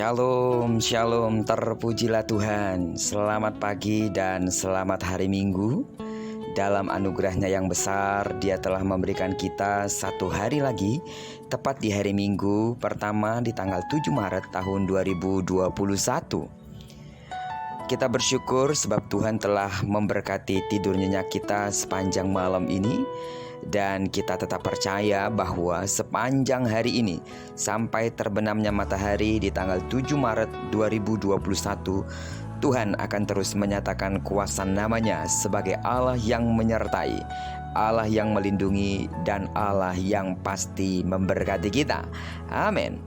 Shalom, shalom, terpujilah Tuhan. Selamat pagi dan selamat hari Minggu. Dalam anugerahnya yang besar, Dia telah memberikan kita satu hari lagi, tepat di hari Minggu pertama di tanggal 7 Maret tahun 2021. Kita bersyukur sebab Tuhan telah memberkati tidur nyenyak kita sepanjang malam ini. Dan kita tetap percaya bahwa sepanjang hari ini sampai terbenamnya matahari di tanggal 7 Maret 2021, Tuhan akan terus menyatakan kuasa namanya sebagai Allah yang menyertai, Allah yang melindungi, dan Allah yang pasti memberkati kita. Amin.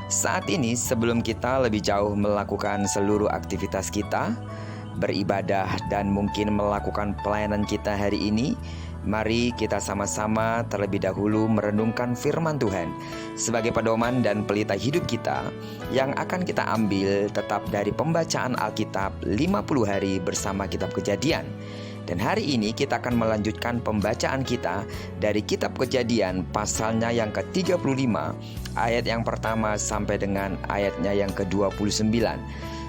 Saat ini sebelum kita lebih jauh melakukan seluruh aktivitas kita, beribadah dan mungkin melakukan pelayanan kita hari ini, mari kita sama-sama terlebih dahulu merenungkan firman Tuhan sebagai pedoman dan pelita hidup kita yang akan kita ambil tetap dari pembacaan Alkitab 50 hari bersama kitab Kejadian. Dan hari ini kita akan melanjutkan pembacaan kita dari kitab Kejadian pasalnya yang ke-35 ayat yang pertama sampai dengan ayatnya yang ke-29.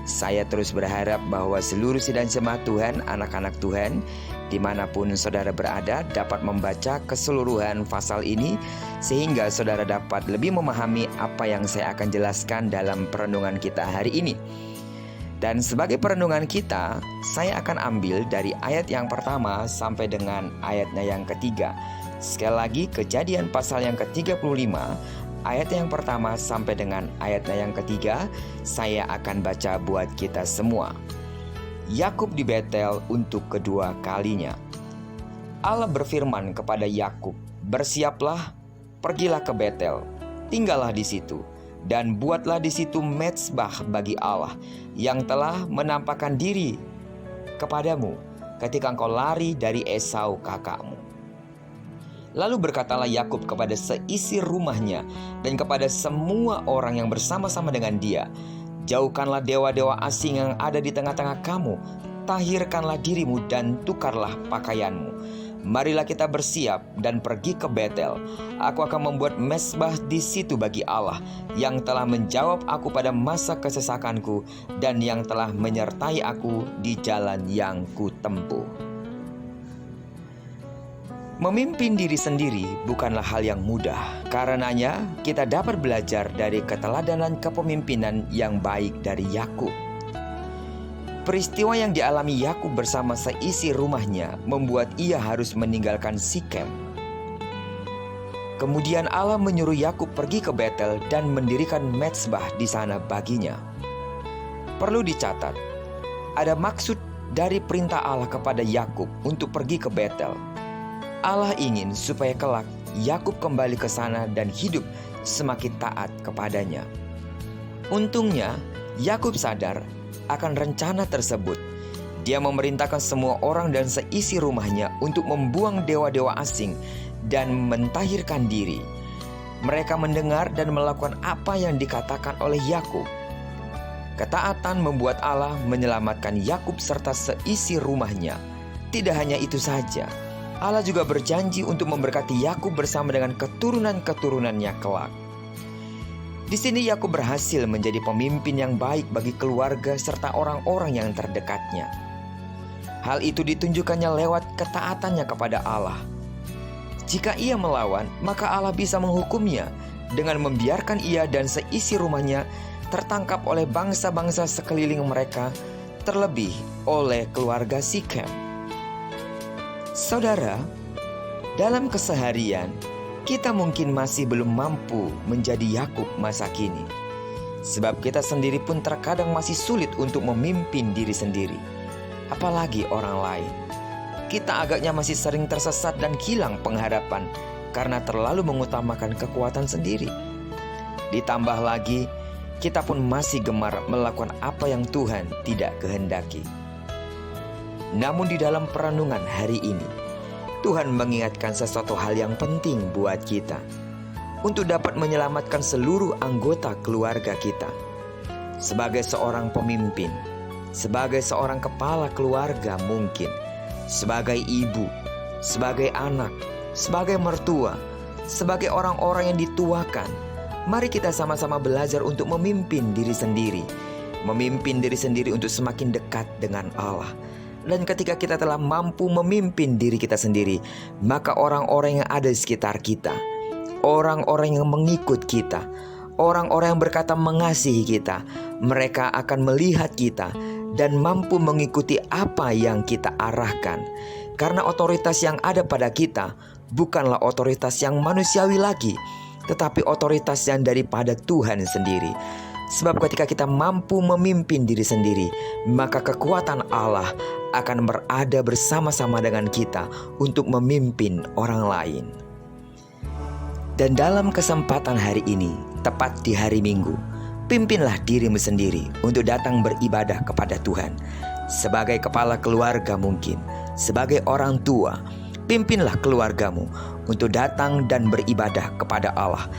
Saya terus berharap bahwa seluruh sidang jemaat Tuhan, anak-anak Tuhan, dimanapun saudara berada, dapat membaca keseluruhan pasal ini sehingga saudara dapat lebih memahami apa yang saya akan jelaskan dalam perenungan kita hari ini. Dan sebagai perenungan kita, saya akan ambil dari ayat yang pertama sampai dengan ayatnya yang ketiga. Sekali lagi, Kejadian pasal yang ke-35 ayat yang pertama sampai dengan ayatnya yang ketiga, saya akan baca buat kita semua. Yakub di Betel untuk kedua kalinya. Allah berfirman kepada Yakub, "Bersiaplah, pergilah ke Betel, tinggallah di situ, dan buatlah di situ mezbah bagi Allah yang telah menampakkan diri kepadamu ketika engkau lari dari Esau kakakmu." Lalu berkatalah Yakub kepada seisi rumahnya dan kepada semua orang yang bersama-sama dengan dia, "Jauhkanlah dewa-dewa asing yang ada di tengah-tengah kamu, tahirkanlah dirimu dan tukarlah pakaianmu. Marilah kita bersiap dan pergi ke Betel. Aku akan membuat mezbah di situ bagi Allah yang telah menjawab aku pada masa kesesakanku dan yang telah menyertai aku di jalan yang kutempuh." Memimpin diri sendiri bukanlah hal yang mudah. Karenanya, kita dapat belajar dari keteladanan kepemimpinan yang baik dari Yakub. Peristiwa yang dialami Yakub bersama seisi rumahnya membuat ia harus meninggalkan Sikem. Kemudian Allah menyuruh Yakub pergi ke Betel dan mendirikan mezbah di sana baginya. Perlu dicatat, ada maksud dari perintah Allah kepada Yakub untuk pergi ke Betel. Allah ingin supaya kelak Yakub kembali ke sana dan hidup semakin taat kepadanya. Untungnya Yakub sadar akan rencana tersebut. Dia memerintahkan semua orang dan seisi rumahnya untuk membuang dewa-dewa asing dan mentahirkan diri. Mereka mendengar dan melakukan apa yang dikatakan oleh Yakub. Ketaatan membuat Allah menyelamatkan Yakub serta seisi rumahnya. Tidak hanya itu saja, Allah juga berjanji untuk memberkati Yakub bersama dengan keturunan-keturunannya kelak. Di sini Yakub berhasil menjadi pemimpin yang baik bagi keluarga serta orang-orang yang terdekatnya. Hal itu ditunjukkannya lewat ketaatannya kepada Allah. Jika ia melawan, maka Allah bisa menghukumnya dengan membiarkan ia dan seisi rumahnya tertangkap oleh bangsa-bangsa sekeliling mereka, terlebih oleh keluarga Sikem. Saudara, dalam keseharian kita mungkin masih belum mampu menjadi Yakub masa kini. Sebab kita sendiri pun terkadang masih sulit untuk memimpin diri sendiri, apalagi orang lain. Kita agaknya masih sering tersesat dan hilang pengharapan karena terlalu mengutamakan kekuatan sendiri. Ditambah lagi, kita pun masih gemar melakukan apa yang Tuhan tidak kehendaki. Namun di dalam perenungan hari ini, Tuhan mengingatkan sesuatu hal yang penting buat kita untuk dapat menyelamatkan seluruh anggota keluarga kita. Sebagai seorang pemimpin, sebagai seorang kepala keluarga mungkin, sebagai ibu, sebagai anak, sebagai mertua, sebagai orang-orang yang dituakan, Mari kita sama-sama belajar untuk memimpin diri sendiri. Memimpin diri sendiri untuk semakin dekat dengan Allah. Dan ketika kita telah mampu memimpin diri kita sendiri, maka orang-orang yang ada di sekitar kita, orang-orang yang mengikut kita, orang-orang yang berkata mengasihi kita, mereka akan melihat kita dan mampu mengikuti apa yang kita arahkan. Karena otoritas yang ada pada kita bukanlah otoritas yang manusiawi lagi, tetapi otoritas yang daripada Tuhan sendiri. Sebab ketika kita mampu memimpin diri sendiri, maka kekuatan Allah akan berada bersama-sama dengan kita untuk memimpin orang lain. Dan dalam kesempatan hari ini, tepat di hari Minggu, pimpinlah dirimu sendiri untuk datang beribadah kepada Tuhan. Sebagai kepala keluarga mungkin, sebagai orang tua, pimpinlah keluargamu untuk datang dan beribadah kepada Allah.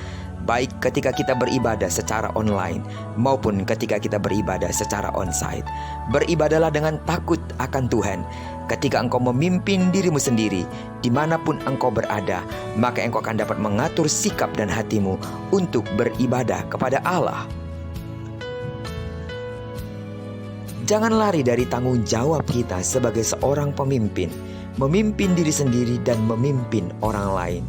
Baik ketika kita beribadah secara online maupun ketika kita beribadah secara onsite. Beribadahlah dengan takut akan Tuhan. Ketika engkau memimpin dirimu sendiri, dimanapun engkau berada, maka engkau akan dapat mengatur sikap dan hatimu untuk beribadah kepada Allah. Jangan lari dari tanggung jawab kita sebagai seorang pemimpin, memimpin diri sendiri dan memimpin orang lain.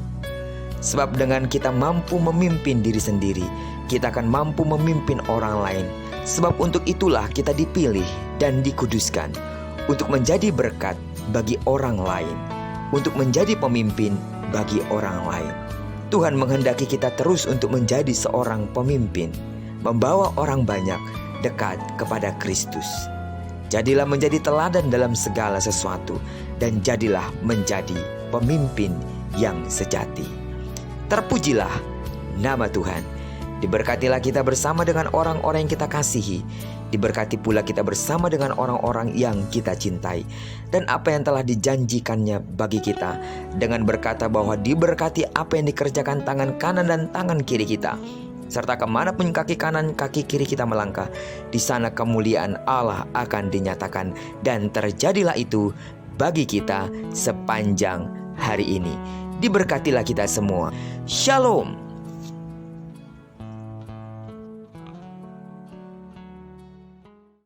Sebab dengan kita mampu memimpin diri sendiri, kita akan mampu memimpin orang lain. Sebab untuk itulah kita dipilih dan dikuduskan, untuk menjadi berkat bagi orang lain, untuk menjadi pemimpin bagi orang lain. Tuhan menghendaki kita terus untuk menjadi seorang pemimpin, membawa orang banyak dekat kepada Kristus. Jadilah menjadi teladan dalam segala sesuatu, dan jadilah menjadi pemimpin yang sejati. Terpujilah nama Tuhan. Diberkatilah kita bersama dengan orang-orang yang kita kasihi. Diberkati pula kita bersama dengan orang-orang yang kita cintai. Dan apa yang telah dijanjikannya bagi kita, dengan berkata bahwa diberkati apa yang dikerjakan tangan kanan dan tangan kiri kita, serta kemanapun kaki kanan kaki kiri kita melangkah, di sana kemuliaan Allah akan dinyatakan. Dan terjadilah itu bagi kita sepanjang hari ini. Diberkatilah kita semua. Shalom.